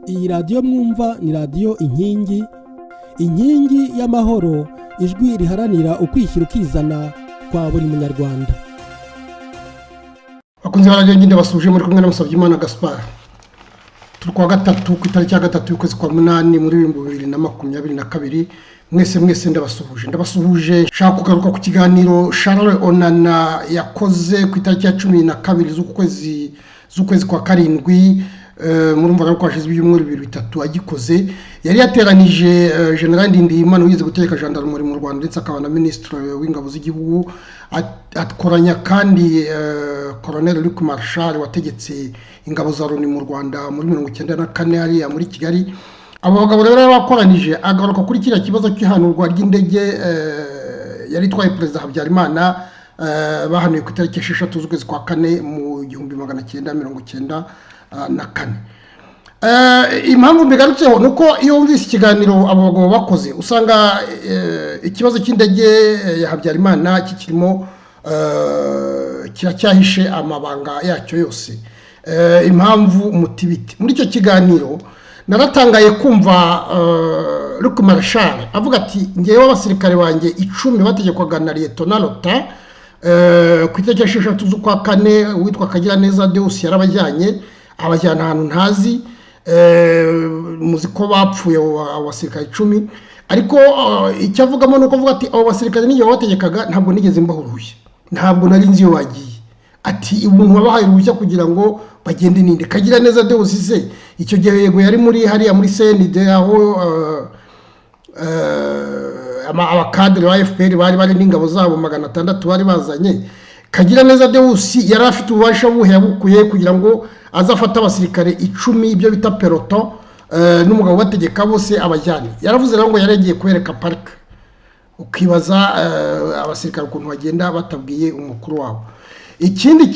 Iyi radiyo mwumva ni radiyo inkingi y'amahoro, ijwi riharanira ukwishyira ukizana kwa buri munyarwanda. Bakunze barajya nginde basuje muri kumwe na Musabyimana Gaspard. Turi kwa gatatu ku itariki ya gatatu y'ukwezi kwa munani muri 2022. Mwese ndabasuhuje shaka kugaruka ku kiganiro Charles Onana yakoze ku itariki ya 12 z'ukwezi kwa karindwi. Murumva ko hashize ibyumweru 3 agikoze. Yari yateranije General Ndindimana wize gutegeka gendarmerie mu Rwanda ndetse akaba na ministre w'ingabo z'igihugu, atkoranya kandi Colonel Luc Marshal wategetse ingabo za Loni mu Rwanda muri 1994 hariya muri Kigali. Abo bagabo rero bakoranije agaruka kuri kiriya kibazo cy'ihanurwa ry'indege yari itwaye Perezida Habyarimana, bahanuye ku itariki 6 z'ukwezi kwa kane mu 1994. Impamvu mbigarutseho nuko iyo wumvise ikiganiro abo bagabo bakoze usanga ikibazo cy'indege ya Habyarimana kikirimo kiracyahishe amabanga yacyo yose. Impamvu umutibiti muri icyo kiganiro naratangaye kumva Luc Marshal avuga ati ngewe abasirikare banjye 10 bategekwaga na Lieutenant Lota ku itariki 6 z'ukwa kane witwa Kagiraneza Deus yarabajyanye abajyana ahantu ntazi, muzi ko bapfuye abasirikare 10, ariko icyo avugamo nuko avuga ati abo basirikare niyo bategekaga ntabwo nigeze mbahuruye, ntabwo nari nzi yo bagiye. Ati umuntu wabahaye uruhushya kugira ngo bagende ninde Kagiraneza Deus se icyo gihe yego yari muri hariya muri CND aho abakadre ba FPR bari n'ingabo zabo 600 bari bazanye. Kagiraneza Deus yari afite ububasha buhe yabukuye kugira ngo azafata abasirikare 10 ibyo bita peloton n'umugabo bategeka bose abajyane. Yaravuze rero ngo yaregiye kwereka park, ukibaza abasirikare ukuntu bagenda batabwiye umukuru wabo. Ikindi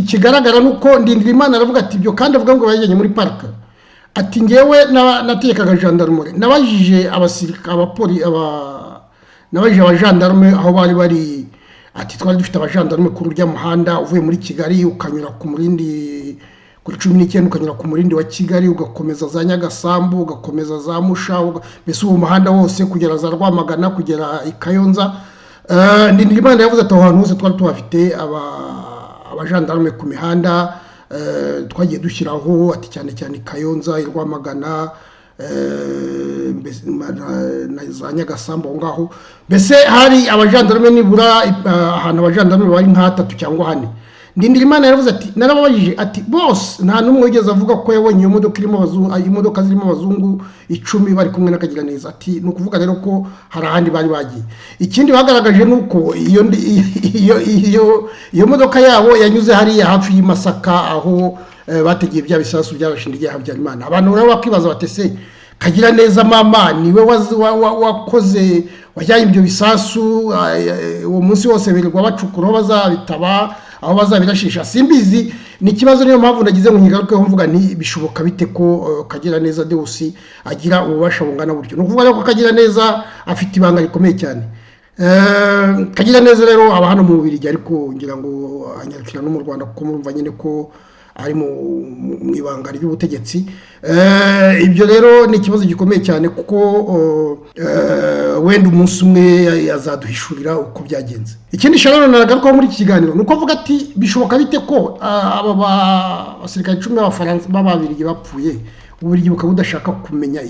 kigaragara nuko Ndindirimana aravuga ati ibyo kandi avuga ngo bayijyanye muri park. Ati ngewe nategekaga gendarmerie, nabajije abasirikare nabajije abagendarme aho bari. Ati twari dufite abagendarme ku rujya muhanda uvuye muri Kigali ukanyura ku murindi kuri 19 ukanyura ku murindi wa Kigali ugakomeza za Nyagasambu ugakomeza za Musha, mbese uwo muhanda wose kugera za Rwamagana kugera i Kayonza. Ndindirimana yavuze ati ahantu hose twari tubafite abagendarme ku mihanda, twagiye dushyiraho ati cyane Kayonza, i Rwamagana, na za Nyagasambu ngaho. Mbese hari abagendarme nibura ahantu abagendarme bari nka 3 cyangwa 4. Ndindirimana yaravuze ati narababajije ati boss nta numwe wigeze avuga ko yabonye iyo modoka irimo imodoka zirimo abazungu 10 bari kumwe na Kagiraneza. Ati nukuvuga rero ko hari ahandi bari bagiye. Ikindi bagaragaje nuko iyo modoka yabo yanyuze hariya hafi y'Imasaka aho bategeye bya bisasu by'abashindiye Habyarimana. Abantu rero bakibaza batese Kagiraneza mama niwe wakoze wajyanye ibyo bisasu uwo munsi wose birirwa bacukura bazabitaba aho bazabirashisha simbizi. Ni kibazo niyo mpamvu nagize ngo nyigaruke mvuga nti bishoboka bite ko Kagiraneza Deus agira ububasha bungana buryo. No kuvuga ko Kagiraneza afite ibanga rikomeye cyane. Kagiraneza rero aba hano mu Bubiligi ariko ngira ngo anyarukira no mu Rwanda kuko murumva nyine ko ari mu ibanga ry'ubutegetsi. Ibyo rero ni ikibazo gikomeye cyane kuko wenda umunsi umwe yazaduhishurira uko byagenze. Ikindi Charles naragaruka muri iki kiganiro nuko avuga ati bishoboka bite ko aba basirikare 10 b'Abafaransa b'Ababiligi bapfuye, Ububiligi bukaba budashaka kumenya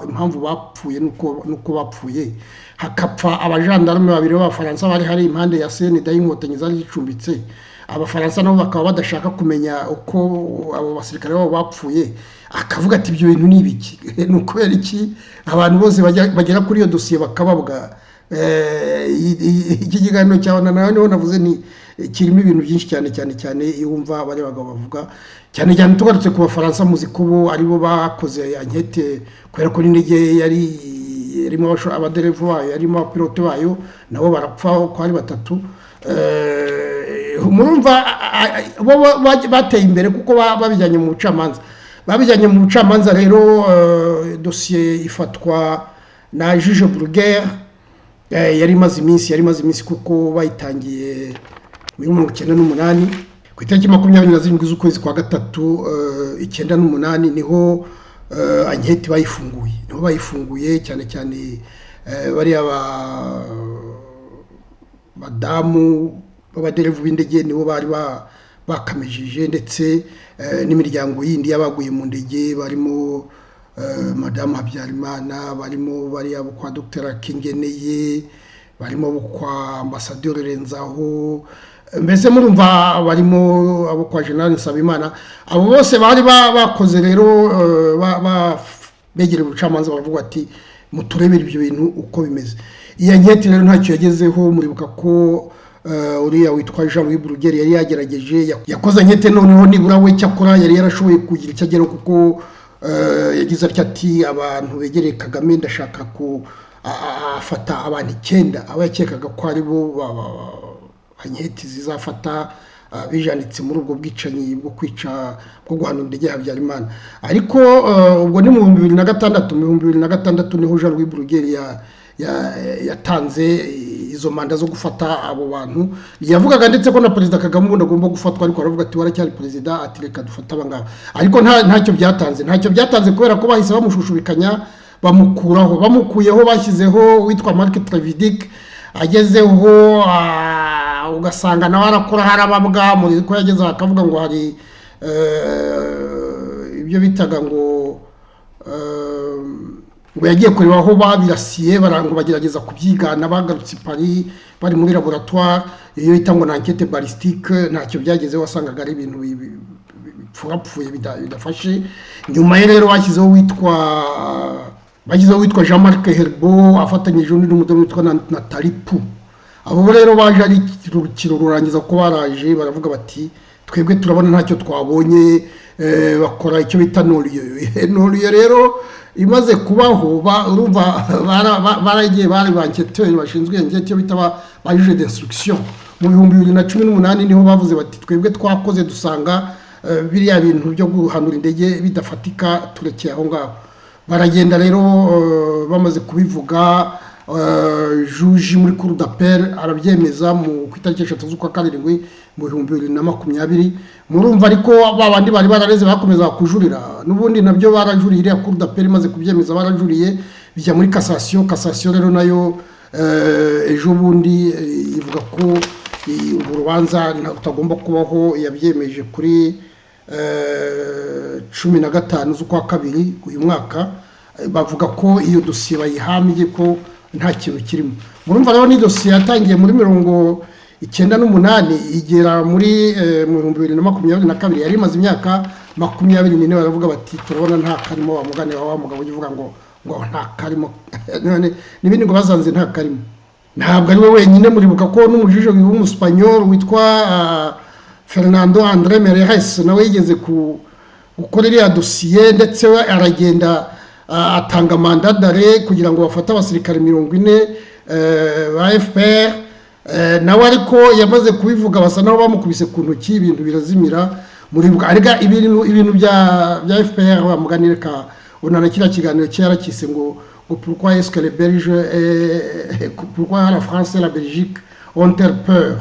impamvu bapfuye nuko bapfuye, hakapfa abagendarme 2 b'Abafaransa bari hari impande ya CND y'inkotanyi zari zicumbitse. Abafaransa nabo bakaba badashaka kumenya uko abo basirikare babo bapfuye, akavuga ati ibyo bintu ni ibiki nuko yari iki abantu bose bagera kuri iyo dossier bakababwa. Iki kiganiro cyabona nawe navuze ni kirimo ibintu byinshi cyane yumva bari bagabo bavuga cyane tugarutse ku Bafaransa muzi ko bo ari bo bakoze ankete kwera ko n'indege yarimo abaderevu bayo yarimo abapilote bayo nabo barapfa ko ari 3. Murumva bateye imbere kuko babijyanye mu bucamanza. Rero dossier ifatwa na Juge Bruguière yari imaze iminsi kuko bayitangiye muri 1998 ku itariki 27 z'ukwezi kwa gatatu 1998 niho anketi bayifunguye, niho bayifunguye cyane cyane bariya badamu b'abaderevu b'indege nibo bari bakamijije, ndetse n'imiryango yindi y'abaguye mu ndege barimo madamu Habyarimana, barimo bariya kwa Dr Kingeneye, barimo kwa ambasaderi Renzaho, mbese murumva barimo abo kwa General Nsabimana. Abo bose bari bakoze rero begereye ubucamanza baravuga ati muturebere ibyo bintu uko bimeze. Iya nketi rero ntacyo yagezeho. Muribuka ko uriya witwa Jean Louis Bruguière yari yagerageje yakoze nkete, noneho nibura we cyakora yari yarashoboye kugira icyo ageraho, kuko yagize ati abantu begereye Kagame ndashaka ko afata abantu 9 aba yakekaga ko ari bo anketi zizafata bijanditse muri ubwo bwicanyi bwo kwica bwo guhanura indege ya Habyarimana. Ariko ubwo ni mu 2006 niho Jean Louis Bruguière yatanze izo manda zo gufata abo bantu. Yavugaga ndetse ko na Perezida Kagame ubundi agomba gufatwa, ariko aravuga ati waracyari perezida, ati reka dufata abangaba. Ariko ntacyo byatanze kubera ko bahise bamushushubikanya bamukuyeho bashyizeho witwa Marc Trevidic, agezeho ugasanga nawe arakora harababwa muri ko yageze akavuga ngo hari ibyo bitaga ngo yagiye kureba aho babirasiye barango bagerageza kubyigana, bagarutse Paris bari muri laboratoire iyo itangwa na enquête balistique. Ntacyo byagezeho, wasangaga ari ibintu bipfurapfuye bidafashe. Nyuma ye rero bashyizeho witwa Jean-Marc Herbeau afatanyije n'umudamu witwa Nathalie Pou. Abo rero baje ari urukiro rurangiza ko baraje baravuga bati twebwe turabona ntacyo twabonye, bakora icyo bita noliyo rero imaze kubaho. Urumva baragiye bari banketeur bashinzwe icyo bita ba juge d'instruction. Mu 2018 niho bavuze bati twebwe twakoze dusanga biriya bintu byo guhanura indege bidafatika, turekeye aho ngaho. Baragenda rero bamaze kubivuga, juge muri cour d'appel arabyemeza mu kwitariki 3 z'ukwa karindwi mu 2020. Murumva ariko babandi bari barareze bakomeza kujurira, n'ubundi nabyo barajuriye. Iriya cour d'appel imaze kubyemeza barajuriye, bijya muri cassation rero nayo ejo bundi ivuga ko urubanza utagomba kubaho. Yabyemeje kuri 15 z'ukwa kabiri uyu mwaka, bavuga ko iyo dosiye bayihambye ko nta kintu kirimo. Murumva rero ni dosiye yatangiye muri 1998 igera muri 2022, yari imaze imyaka 24. Baravuga bati turabona nta karimo, wamugane wa mugabo uvuga ngo nta karimo none n'ibindi ngo bazanze nta karimo. Ntabwo ari we wenyine. Muribuka ko n'umujije w'umuspanyol witwa Fernando André Meirelles nawe yigeze gukora iriya dosiye, ndetse we aragenda atanga mandat d'arrêt kugira ngo bafate abasirikare 40 ba FPR. Nawe ariko yamaze kubivuga basa naho bamukubise ku ntoki, ibintu birazimira. Muribuka arega ibintu bya FPR bamuganire ka onana kira kiganiro cyarakise ngo pourquoi est-ce que les Belges pourquoi la France et la Belgique ont peur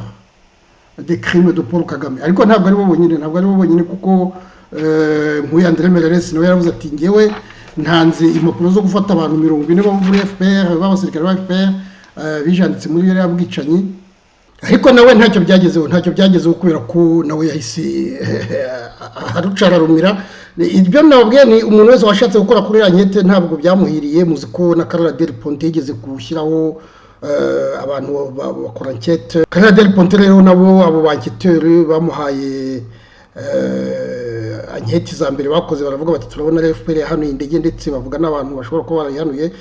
des crimes de Paul Kagame. Ariko ntabwo ari bo bonyine, kuko nk'uyu André Meirelles nawe yaravuze ati ngewe ntanze impapuro zo gufata abantu 40 bo muri FPR b'abasirikare ba FPR bijanditse muri iriya bwicanyi. Ariko nawe ntacyo byagezeho kubera ko nawe yahise arucararumira. Ibyo nabwiye ni umuntu wese washatse gukora kuri iriya nkete ntabwo byamuhiriye. Muzi ko na Carla Del Ponte yigeze gushyiraho abantu bakora enquête. Carla Del Ponte rero nabo abo banketeur bamuhaye anketi za mbere bakoze, baravuga bati turabona FPR yahanuye indege, ndetse bavuga n'abantu bashobora kuba barayihanuye.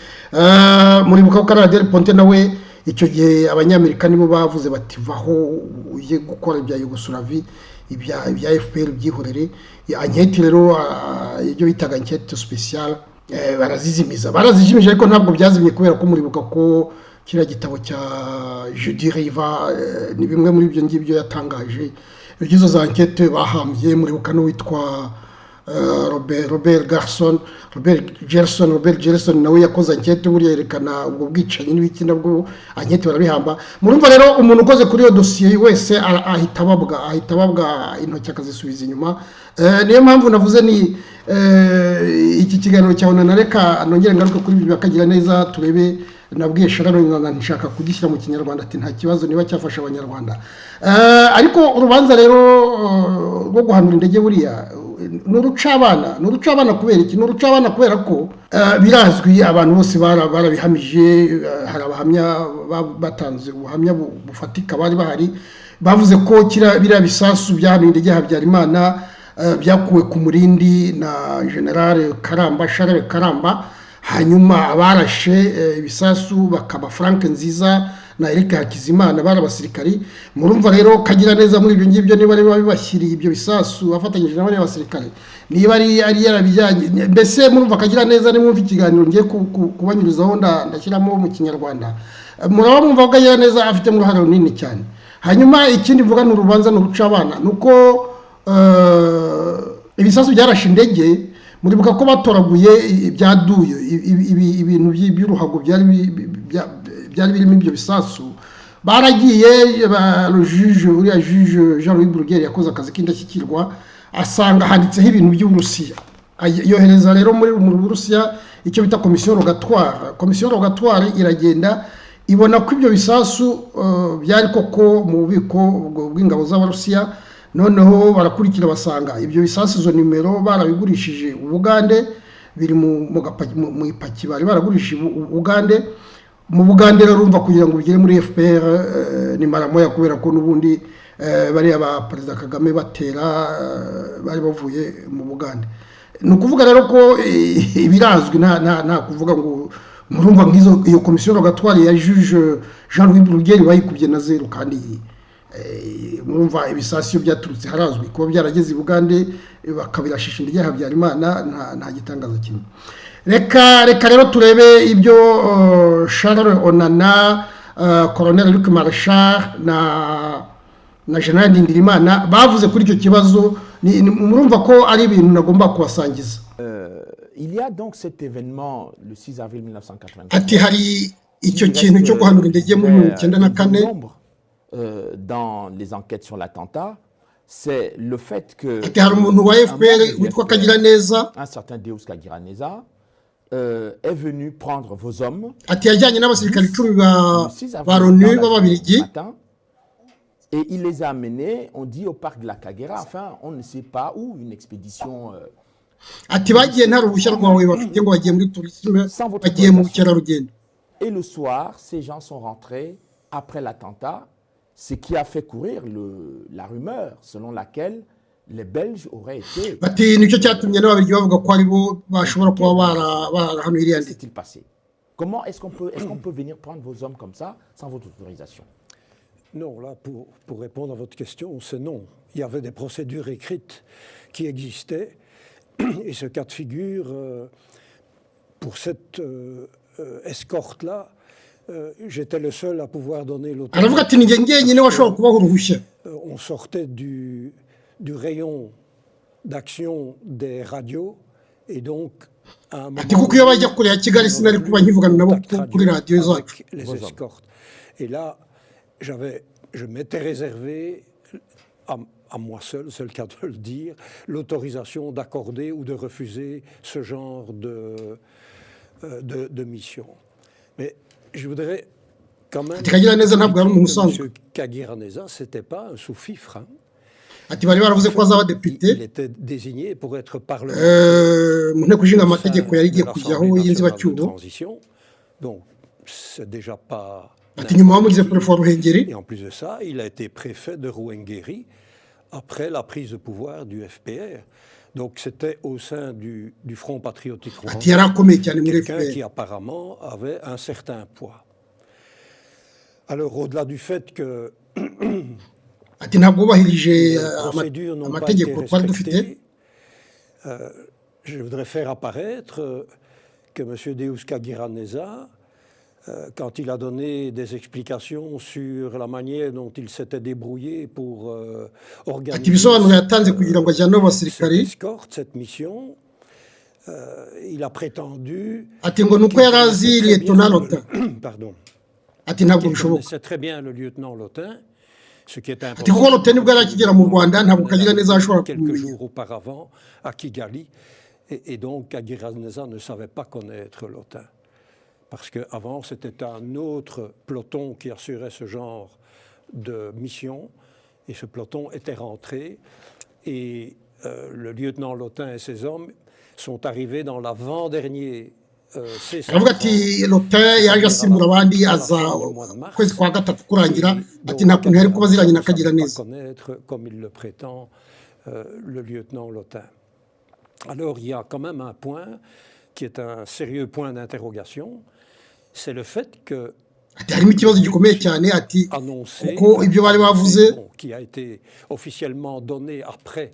Muribuka ko Carla Del Ponte nawe icyo gihe abanyamerika nibo bavuze bati vaho uje gukora ibya Yugoslavie, ibya FPR byihorere. Anketi rero ibyo bitaga enquête spéciale barazijimije, ariko ntabwo byazimye kubera ko muribuka ko kiriya gitabo cya Judy Riva ni bimwe muri ibyo ngibyo yatangaje. Izo za enquête bahambye. Muribuka no witwa Robert Gerson nawe yakoze enquête buri yerekana ubwo bwicanyi n'ibiki, nabwo enquête barabihamba. Murumva rero umuntu ukoze kuri iyo dossier wese ahita babwa intoki akazisubiza inyuma. Niyo mpamvu navuze ni iki kiganiro cyawe reka nongere ngaruke kuri ibi bakagira neza turebe nabwiye Sharon nshaka kugishyira mu kinyarwanda ati nta kibazo niba cyafasha abanyarwanda ariko urubanza rero rwo guhanura indege buriya nurucabana kubera iki nurucabana kubera ko birazwi abantu bose barabihamije hari abahamya batanze ubuhamya bufatika bari bahari bavuze ko biriya bisasu byahanuye indege ya Habyarimana byakuwe ku murindi na General Karamba Charles Karamba hanyuma abarashe ibisasu bakaba Frank Nziza na Eric Hakizimana bari abasirikari murumva rero kagira neza muri ibyo ngibyo niba ari babashyiriye ibyo bisasu afatanyije n'abandi basirikare niba ari yarabijyanye mbese murumva kagira neza nimwumva ikiganiro ngiye kubanyurizaho ndashyiramo mu kinyarwanda muraba mwumva kagira neza afite mu ruhare runini cyane hanyuma ikindi mvuga ni urubanza n'urucabana nuko ibisasu byarashe indege muribuka ko batoraguye ibyaduye ibintu by'uruhago byari birimo ibyo bisasu baragiye uriya juge Jean-Louis Bruguière yakoze akazi k'indashyikirwa asanga handitseho ibintu by'Uburusiya yohereza rero muri Burusiya icyo bita komisiyo rogatoire iragenda ibona ko ibyo bisasu byari koko mu bubiko bw'ingabo z'Abarusiya noneho barakurikira basanga ibyo bisasu izo nimero barabigurishije Ubugande biri mu ipaki bari baragurishije Ubugande mu Bugande rero urumva kugira ngo bigere muri FPR ni maramoya kubera ko nubundi bari aba Perezida Kagame batera bari bavuye mu Bugande nukuvuga rero ko ibirazwi nta kuvuga ngo murumva nk'izo iyo komisiyo rogatoire ya juge Jean-Louis Bruguière bayikubye na zero kandi murumva ibisasiyo byaturutse harazwi kuba byarageze i Bugande bakabirashisha indege ya Habyarimana nta gitangaza kimwe reka rero turebe ibyo Charles Onana Colonel Luc Marchal na General Ndindirimana bavuze kuri icyo kibazo murumva ko ari ibintu nagomba kubasangiza il y a donc cet événement le 6 avril 1984 ati hari icyo kintu cyo guhanura indege muri 1994 dans les enquêtes sur l'attentat, c'est le fait que un certain Deus Kagiraneza est venu prendre vos hommes et il les a amenés, on dit, au parc de la Kagera, enfin, on ne sait pas où, une expédition... Et le soir, ces gens sont rentrés après l'attentat, ce qui a fait courir la rumeur selon laquelle les Belges auraient été... Qu'est-ce s'est-il passé? Comment est-ce qu'on peut venir prendre vos hommes comme ça, sans votre autorisation? Non, là, pour répondre à votre question, c'est non. Il y avait des procédures écrites qui existaient, et ce cas de figure, pour cette escorte-là, j'étais le seul à pouvoir donner l'autorisation. On sortait du rayon d'action des radios, et donc, à un moment, les escortes. Et là, je m'étais réservé, à moi seul, c'est le cas de le dire, l'autorisation d'accorder ou de refuser ce genre de mission. Mais je voudrais quand même dire que M. Kagiraneza, ce n'était pas un sous-fifre. Hein. Il était désigné pour être parlementaire de transition. Donc, c'est déjà pas... Et en plus de ça, il a été préfet de Ruhengeri après la prise de pouvoir du FPR. Donc c'était au sein du Front patriotique rwandais, quelqu'un qui apparemment avait un certain poids. Alors au-delà du fait que les procédures n'ont pas été respectées, je voudrais faire apparaître que M. Deus Kagiraneza, quand il a donné des explications sur la manière dont il s'était débrouillé pour organiser cette escorte, cette mission, il a prétendu qu'il connaissait très bien le lieutenant Lotin, ce qui est important. Quelques jours auparavant, à Kigali, Et donc Aguirre-Neza ne savait pas connaître l'OTAN. Parce qu'avant, c'était un autre peloton qui assurait ce genre de mission. Et ce peloton était rentré. Et le lieutenant Lotin et ses hommes sont arrivés dans l'avant-dernier aravuga ati Lotin yaje asimbura abandi aza ukwezi kwa gatatu kurangira ati nta kuntu yari kuba aziranye na Kagiraneza. Comme il le prétend le lieutenant Lotin. Alors il y a quand même un point qui est un sérieux point d'interrogation, c'est le fait que ati harimo ikibazo gikomeye cyane ati kuko ibyo bari bavuze qui a été officiellement donné après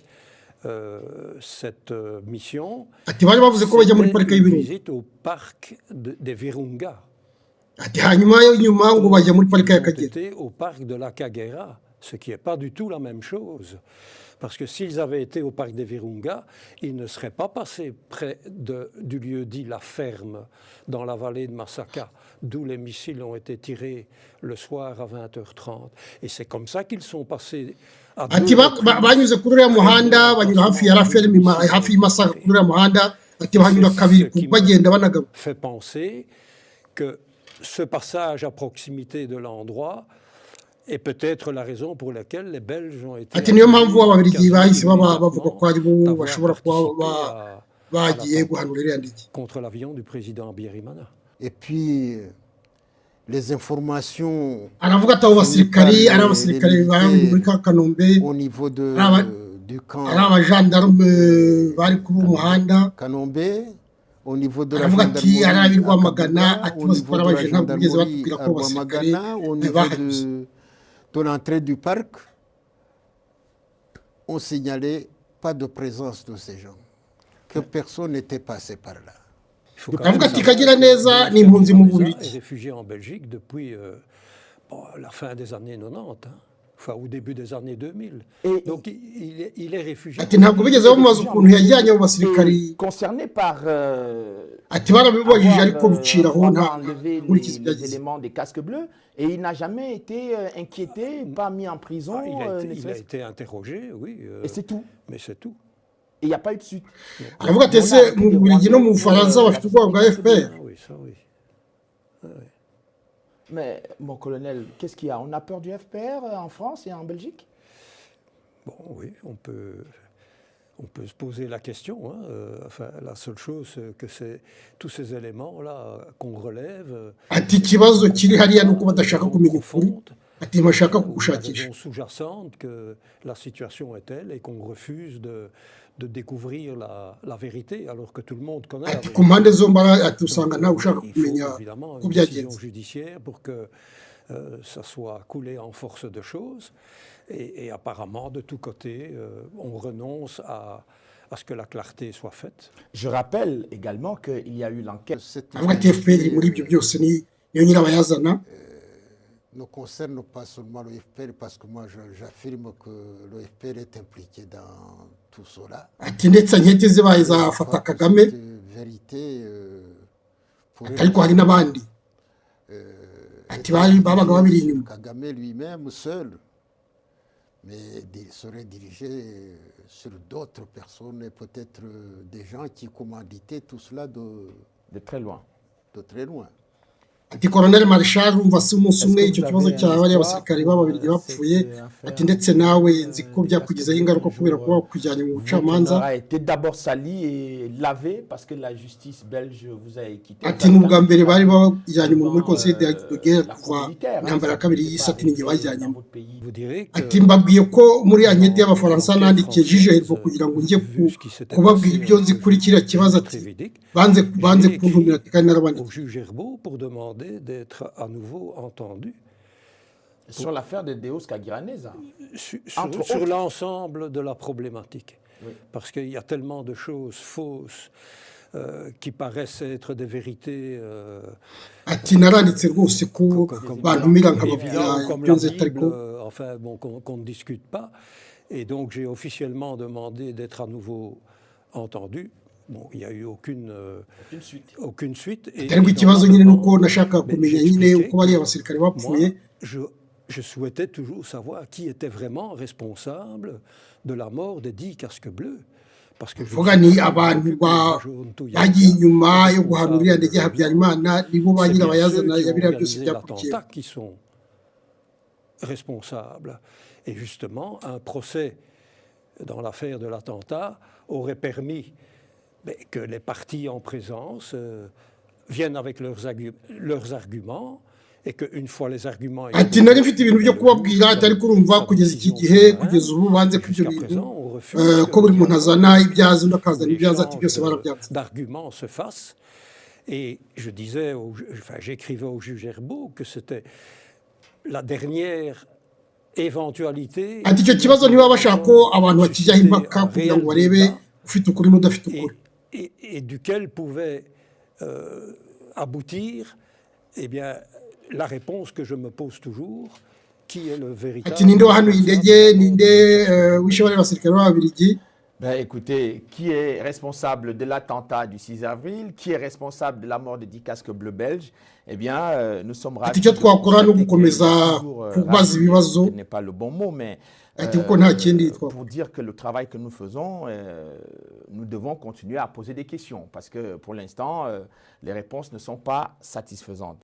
cette mission, ati bari bavuze ko bajya muri parike y'ibirunga, visite au parc des Virunga, ati hanyuma y'inyuma ngo bajya muri parike y'Akagera, au parc de la Kagera, ce qui n'est pas du tout la même chose. Parce que s'ils avaient été au parc des Virunga, ils ne seraient pas passés près du lieu dit La Ferme, dans la vallée de Masaka, d'où les missiles ont été tirés le soir à 20h30. Et c'est comme ça qu'ils sont passés à ati banyuze kuri uriya muhanda banyura hafi ya La Ferme hafi y'Masaka kuri uriya muhanda ati banyura kabiri bagenda banagaruka. Fait penser que ce passage à proximité de l'endroit est peut-être la raison pour laquelle les Belges ont été ati niyo mpamvu ababiligi bahise bavuga ko ari bo bashobora kuba bagiye guhanura iriya ndege contre l'avion du président Habyarimana. Et puis les informations aravuga ati abo basirikari ari abasirikari bari muri Kanombe au niveau du camp ari abajandarume bari kuri umuhanda Kanombe au niveau de la aravuga ati ari abirwamagana ati bose barabaje ntabwo bigeze batubwira ko basirikari bahageze. De l'entrée du parc, on signalait pas de présence de ces gens, que personne n'était passé par là. Aravuga ati Kagiraneza ni impunzi mu Bubiligi. Réfugié en Belgique depuis la fin des années 90, enfin au début des années 2000. Donc il est réfugié. Ati ntabwo bigeze bamubaza ukuntu yajyanye abo basirikari. Concerné par ati barabibajije ariko biciraho nta nkurikizi les éléments des casques bleus et il n'a jamais été inquiété, pas mis en prison. Il a été interrogé, oui. Et c'est tout. Mais c'est tout. Et il n'y a pas eu de suite. aravuga ati ese mu Bubiligi no mu Bufaransa bafite ubwoba bwa FPR. Oui, ça oui. Mais mon colonel, qu'est-ce qu'il y a? On a peur du FPR en France et en Belgique? Bon, oui, on peut se poser la question. Enfin, la seule chose que c'est tous ces éléments-là qu'on relève. Ati ikibazo kiri hariya nuko badashaka kumenya ukuri. Ati bashaka kugushakisha. Raison sous-jacente que la situation est telle et qu'on refuse de découvrir la vérité alors que tout le monde connaît. Ati ku mpande zombi ati usanga nawe ushaka kumenya évidemment ko une byagenze. décision judiciaire pour que ça soit coulé en force de choses. Et apparemment, de tous côtés, on renonce à ce que la clarté soit faite. Je rappelle également qu'il y a eu l'enquête. Aravuga ati FPR muri ibyo byose niyo nyirabayazana. Ne concerne pas seulement le FPR, parce que moi j'affirme que le FPR est impliqué dans tout cela. Ati ndetse ankete zibaye zafata Kagame. Vérité ariko hari n'abandi. Ati babaga babiri inyuma. Kagame lui-même seul, mais il serait dirigé sur d'autres personnes et peut-être des gens qui commanditaient tout cela de très loin. De très loin. Ati Colonel Marshal umva se umunsi umwe icyo kibazo cya bariya basirikari b'ababiligi bapfuye ati ndetse nawe nzi ko byakugizeho ingaruka kubera kuba bakujyanye mu bucamanza. A été d'abord sali et lavé parce que la justice belge vous a quitté. Ati n'ubwa mbere bari bajyanye muri conseil de guerre kuva intambara ya kabiri y'isi ati ninjye bajyanyemo. Ati mbabwiye ko muri ankete y'abafaransa nandikiye jije Hervo kugira ngo njye kubabwira ibyo nzi kuri kiriya kibazo ati banze kuntumira ati kandi narabandi. D'être à nouveau entendu. Sur l'affaire de Deus Kagiraneza. Sur l'ensemble de la problématique. Oui. Parce qu'il y a tellement de choses fausses qui paraissent être des vérités. Ati naranditse rwose ko bantumira nkababwira ibyo nzi ariko enfin bon qu'on ne discute pas. Et donc j'ai officiellement demandé d'être à nouveau entendu. Bon, il n'y a eu aucune suite. Ariko ikibazo nyine nuko nashaka kumenya nyine uko bari abasirikare bapfuye. Je souhaitais toujours savoir qui était vraiment responsable de la mort des 10 casques bleus. parce que vuga ni abantu bagiye inyuma yo guhanurira ndege Habyarimana nibo bagira bayazana yabira byose byakurikiye qui sont responsables. Et justement, un procès dans l'affaire de l'attentat aurait permis que les parties en présence viennent avec leurs arguments et qu'une fois les arguments... Ati nari mfite ibintu byo kubabwira atari kurumva kugeza iki gihe kugeza ubu banze kubyo bintu ko buri muntu azana ibyazo ndakazana ibyazo ati byose barabyanze. D'arguments se fassent. Et je disais, j'écrivais au juge Herbeau que c'était la dernière éventualité. Ati icyo kibazo ntibaba bashaka ko abantu bakijyaho impaka kugira ngo barebe ufite ukuri n'udafite ukuri. Et duquel pouvait aboutir, eh bien, la réponse que je me pose toujours, qui est le véritable... Ati ninde wahanuye indege, ninde wishe bari basirikare b'Ababiligi? Ben écoutez, qui est responsable de l'attentat du 6 avril? Qui est responsable de la mort des 10 casques bleus belges? Eh bien, nous sommes ravis. Icyo twakora no gukomeza kubaza ibibazo. Ce n'est pas le bon mot, mais pour dire que le travail que nous faisons, nous devons continuer à poser des questions parce que pour l'instant, les réponses ne sont pas satisfaisantes.